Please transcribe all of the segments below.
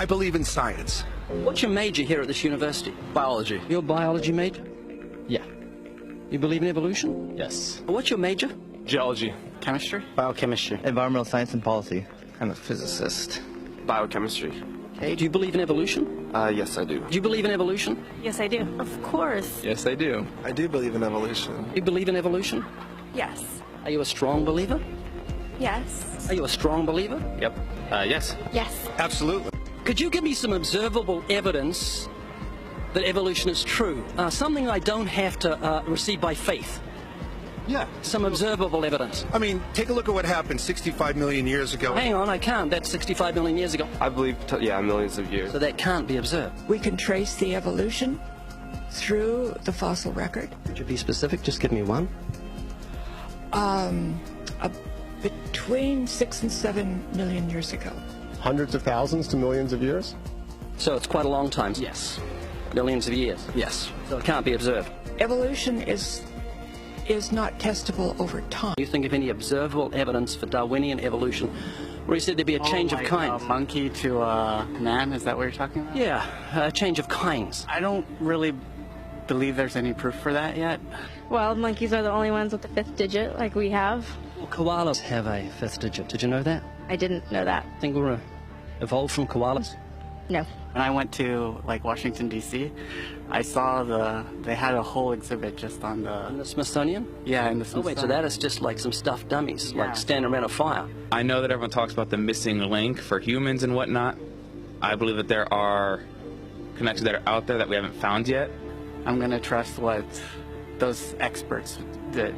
I believe in science. What's your major here at this university? Biology. Your biology major? Yeah. You believe in evolution? Yes. What's your major? Geology. Chemistry? Biochemistry. Environmental science and policy. I'm a physicist. Biochemistry. Okay, do you believe in evolution? Yes, I do. Do you believe in evolution? Yes, I do. Of course. Yes, I do. I do believe in evolution. Do you believe in evolution? Yes. Are you a strong believer? Yes. Are you a strong believer? Yep. Yes. Yes. Absolutely. Could you give me some observable evidence that evolution is true? Something I don't have to receive by faith. Yeah. Some observable evidence. I mean, take a look at what happened 65 million years ago. Hang on, I can't. That's 65 million years ago. I believe, millions of years. So that can't be observed. We can trace the evolution through the fossil record. Could you be specific? Just give me one. Between 6 and 7 million years ago. Hundreds of thousands to millions of years? So it's quite a long time. Yes. Millions of years. Yes. So it can't be observed. Evolution is not testable over time. Do you think of any observable evidence for Darwinian evolution where he said there'd be a change of kinds? Monkey to man, is that what you're talking about? Yeah, a change of kinds. I don't really believe there's any proof for that yet. Well, monkeys are the only ones with the 5th digit, like we have. Well, koalas have a 5th digit. Did you know that? I didn't know that. Think we're evolved from koalas? No. When I went to Washington D.C., I saw they had a whole exhibit just on In the the Smithsonian? yeah in the Oh wait, so that is just like some stuffed dummies, Yeah. like standing around a fire. I know that everyone talks about the missing link for humans and whatnot. I believe that there are connections that are out there that we haven't found yet. I'm gonna trust what those experts did.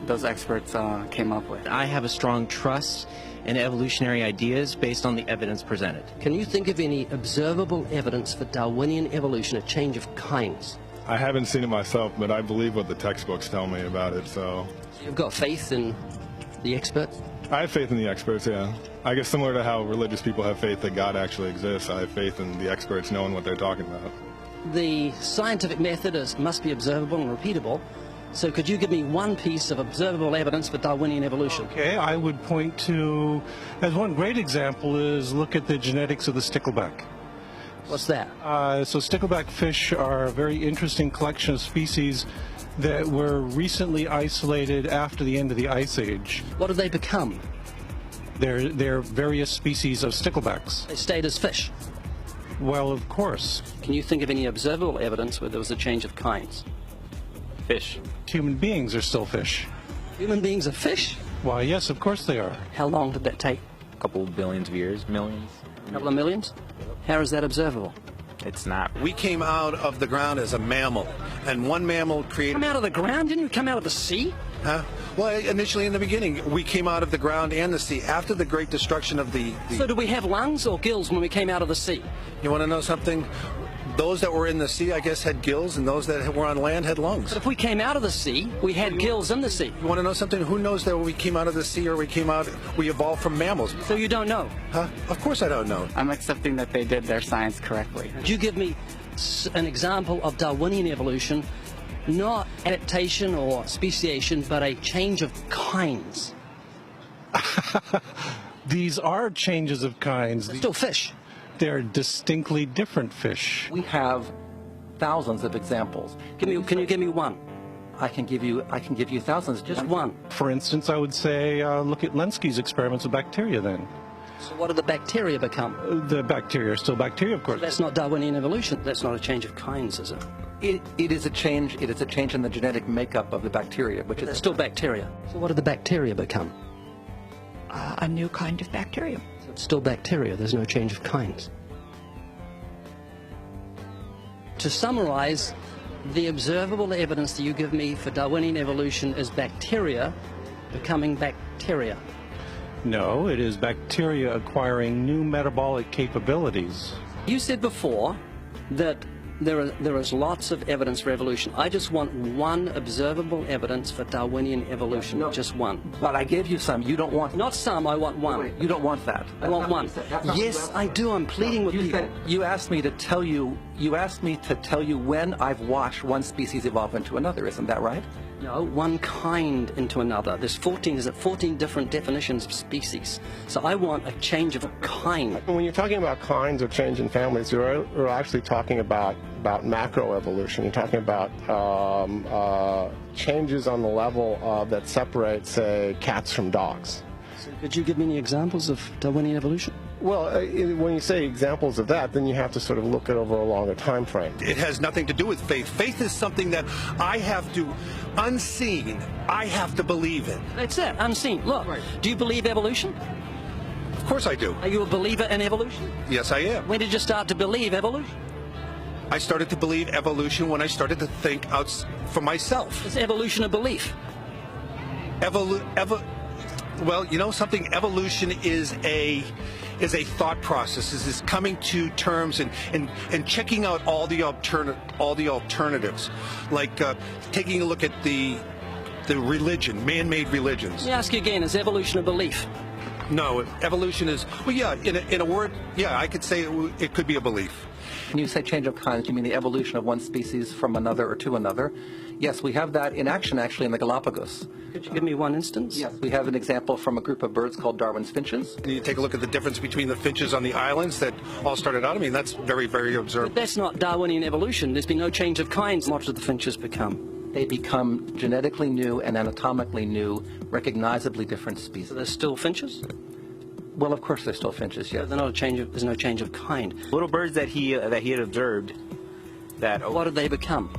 Those experts came up with. I have a strong trust in evolutionary ideas based on the evidence presented. Can you think of any observable evidence for Darwinian evolution, a change of kinds? I haven't seen it myself, but I believe what the textbooks tell me about it, so... You've got faith in the experts? I have faith in the experts, yeah. I guess similar to how religious people have faith that God actually exists, I have faith in the experts knowing what they're talking about. The scientific method must be observable and repeatable. So could you give me one piece of observable evidence for Darwinian evolution? Okay, I would point to, as one great example is look at the genetics of the stickleback. What's that? So stickleback fish are a very interesting collection of species that were recently isolated after the end of the Ice Age. What did they become? They're various species of sticklebacks. They stayed as fish. Well, of course. Can you think of any observable evidence where there was a change of kinds? Fish. Human beings are still fish. Human beings are fish? Why, yes, of course they are. How long did that take? A couple billions of years, millions. A couple of millions? How is that observable? It's not. We came out of the ground as a mammal, and one mammal created... Come out of the ground? Didn't you come out of the sea? Huh? Well, initially in the beginning, we came out of the ground and the sea. After the great destruction of the... So did we have lungs or gills when we came out of the sea? You want to know something? Those that were in the sea, I guess, had gills, and those that were on land had lungs. But if we came out of the sea, we had gills in the sea. You want to know something? Who knows that when we came out of the sea or we evolved from mammals? So you don't know? Huh? Of course I don't know. I'm accepting that they did their science correctly. Could you give me an example of Darwinian evolution, not adaptation or speciation, but a change of kinds? These are changes of kinds. They're still fish. They're distinctly different fish. We have thousands of examples. Can you give me one? I can give you thousands. Just one. For instance, I would say look at Lenski's experiments with bacteria then. So what did the bacteria become? The bacteria are still bacteria, of course. That's not Darwinian evolution. That's not a change of kinds, is it? It is a change. It is a change in the genetic makeup of the bacteria, which They're still bacteria. So what did the bacteria become? A new kind of bacterium. So it's still bacteria. There's no change of kinds. To summarize, the observable evidence that you give me for Darwinian evolution is bacteria becoming bacteria. No, it is bacteria acquiring new metabolic capabilities. You said before that there is lots of evidence for evolution. I just want one observable evidence for Darwinian evolution. No, just one. But I gave you some. You don't want... Not some, I want one. Wait, you don't want that. I want one. Yes, I do. I'm pleading with people. You asked me to tell you when I've watched one species evolve into another. Isn't that right? No, one kind into another. There's 14 different definitions of species. So I want a change of kind. When you're talking about kinds or change in families, you're actually talking about macroevolution. You're talking about changes on the level that separate, say, cats from dogs. So could you give me any examples of Darwinian evolution? Well, when you say examples of that, then you have to sort of look at over a longer time frame. It has nothing to do with faith. Faith is something that I have to, unseen, I have to believe in. That's it, unseen. Look, do you believe evolution? Of course I do. Are you a believer in evolution? Yes, I am. When did you start to believe evolution? I started to believe evolution when I started to think out for myself. Is evolution a belief? Well, you know something? Evolution is a thought process. Is coming to terms and checking out all the alternatives, like taking a look at the religion, man-made religions. Let me ask you again: is evolution a belief? No, evolution is, well, yeah, in a word, yeah, I could say it could be a belief. When you say change of kinds, you mean the evolution of one species from another or to another? Yes, we have that in action, actually, in the Galapagos. Could you give me one instance? Yes, we have an example from a group of birds called Darwin's finches. You take a look at the difference between the finches on the islands that all started out. I mean, that's very, very observable. But that's not Darwinian evolution. There's been no change of kinds. What do the finches become? They become genetically new and anatomically new, recognizably different species. So they're still finches? Well, of course they're still finches, yes. They're not a change of, there's no change of kind. Little birds that he had observed. What did they become?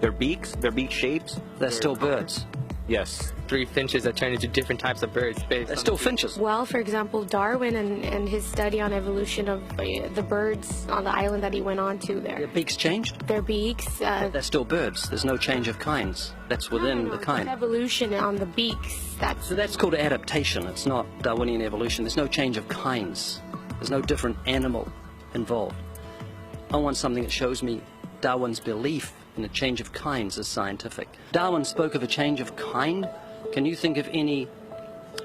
Their beak shapes. They're still birds. Yes. 3 finches that turn into different types of birds. They're still finches. Well, for example, Darwin and his study on evolution of the birds on the island that he went on to there. Their beaks changed? Their beaks. They're still birds. There's no change of kinds. That's within the kind. Evolution on the beaks. So that's called adaptation. It's not Darwinian evolution. There's no change of kinds. There's no different animal involved. I want something that shows me Darwin's belief in a change of kinds is scientific. Darwin spoke of a change of kind. Can you think of any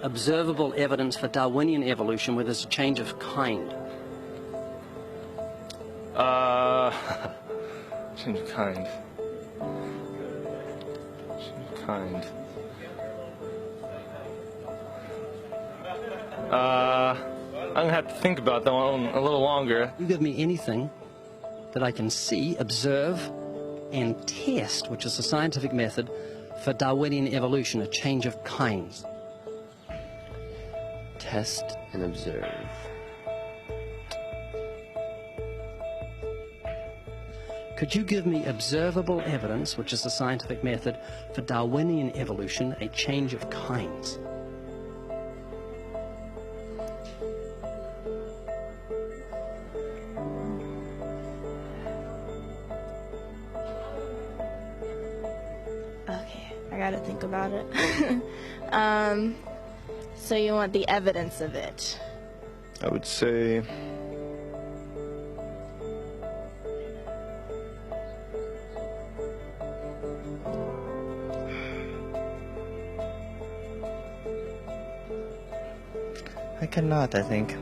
observable evidence for Darwinian evolution where there's a change of kind? Change of kind. Change of kind. I'm gonna have to think about that one a little longer. You give me anything that I can see, observe, and test, which is a scientific method for Darwinian evolution, a change of kinds. Test and observe. Could you give me observable evidence, which is a scientific method for Darwinian evolution, a change of kinds? Okay, I gotta think about it. So you want the evidence of it? I would say I cannot, I think.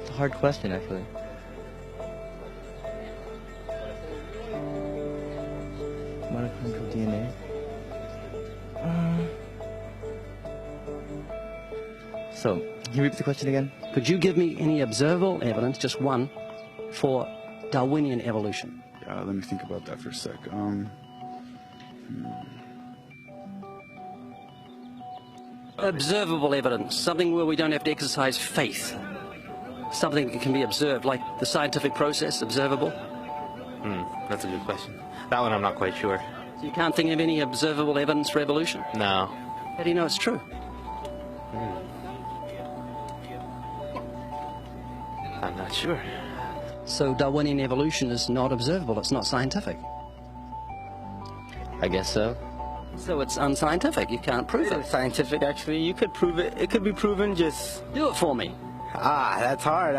It's a hard question, actually. Mitochondrial DNA. So, can you repeat the question again? Could you give me any observable evidence, just one, for Darwinian evolution? let me think about that for a sec. Observable evidence, something where we don't have to exercise faith. Something that can be observed, like the scientific process, observable. That's a good question. That one I'm not quite sure. So you can't think of any observable evidence for evolution? No. How do you know it's true? I'm not sure. So Darwinian evolution is not observable, it's not scientific. I guess so. So it's unscientific, you can't prove it. Scientific, actually. You could prove it. It could be proven, just... Do it for me. That's hard.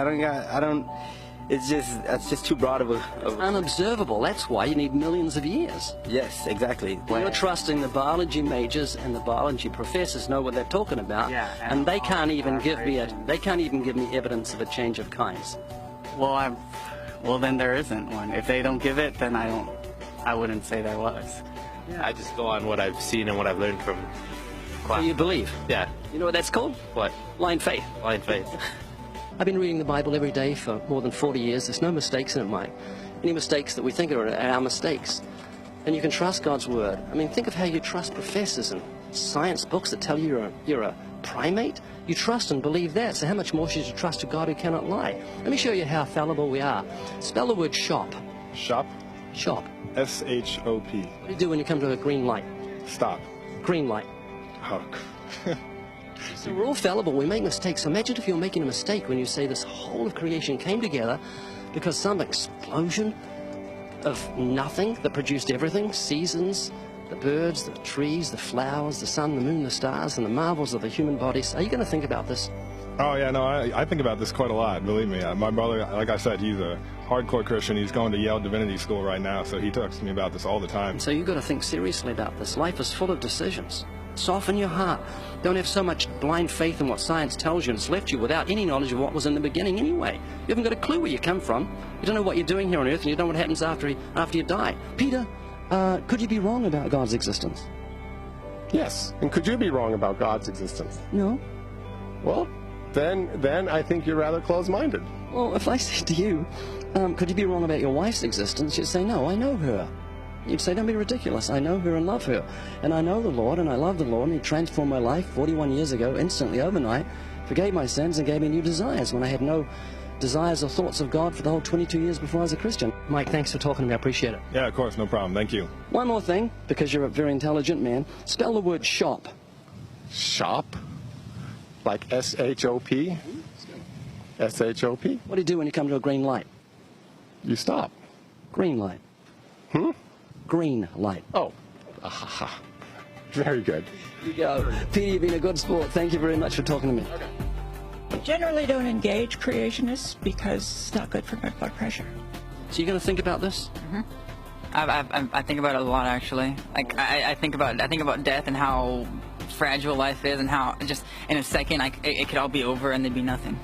that's just too broad of a... Unobservable, that's why you need millions of years. Yes, exactly. You're trusting the biology majors and the biology professors know what they're talking about, and they can't even give me evidence of a change of kinds. Well, then there isn't one. If they don't give it, then I wouldn't say there was. Yeah. I just go on what I've seen and what I've learned from class. So you believe? Yeah. You know what that's called? What? Blind faith. Blind faith. I've been reading the Bible every day for more than 40 years. There's no mistakes in it, Mike. Any mistakes that we think are our mistakes. And you can trust God's word. I mean, think of how you trust professors and science books that tell you you're a primate. You trust and believe that. So how much more should you trust a God who cannot lie? Let me show you how fallible we are. Spell the word shop. Shop? Shop. S-H-O-P. What do you do when you come to a green light? Stop. Green light. Oh. So we're all fallible. We make mistakes. So imagine if you're making a mistake when you say this whole of creation came together because some explosion of nothing that produced everything, seasons, the birds, the trees, the flowers, the sun, the moon, the stars, and the marvels of the human bodies. Are you going to think about this? Oh, yeah, no, I think about this quite a lot, believe me. My brother, like I said, he's a hardcore Christian. He's going to Yale Divinity School right now, so he talks to me about this all the time. So you've got to think seriously about this. Life is full of decisions. Soften your heart. Don't have so much blind faith in what science tells you and it's left you without any knowledge of what was in the beginning anyway. You haven't got a clue where you come from. You don't know what you're doing here on Earth, and you don't know what happens after you die. Peter, could you be wrong about God's existence? Yes. And could you be wrong about God's existence? No. Well, then I think you're rather closed-minded. Well, if I said to you, could you be wrong about your wife's existence, you'd say, no, I know her. You'd say, don't be ridiculous. I know her and love her. And I know the Lord, and I love the Lord, and He transformed my life 41 years ago, instantly, overnight, forgave my sins, and gave me new desires when I had no desires or thoughts of God for the whole 22 years before I was a Christian. Mike, thanks for talking to me. I appreciate it. Yeah, of course, no problem. Thank you. One more thing, because you're a very intelligent man. Spell the word shop. Shop? Like S-H-O-P? S-H-O-P? What do you do when you come to a green light? You stop. Green light. Green light. Oh. Very good. You go. Peter, you've been a good sport. Thank you very much for talking to me. I generally don't engage creationists because it's not good for my blood pressure. So you're going to think about this? I think about it a lot, actually. Like I think about death and how fragile life is, and how just in a second it could all be over and there'd be nothing.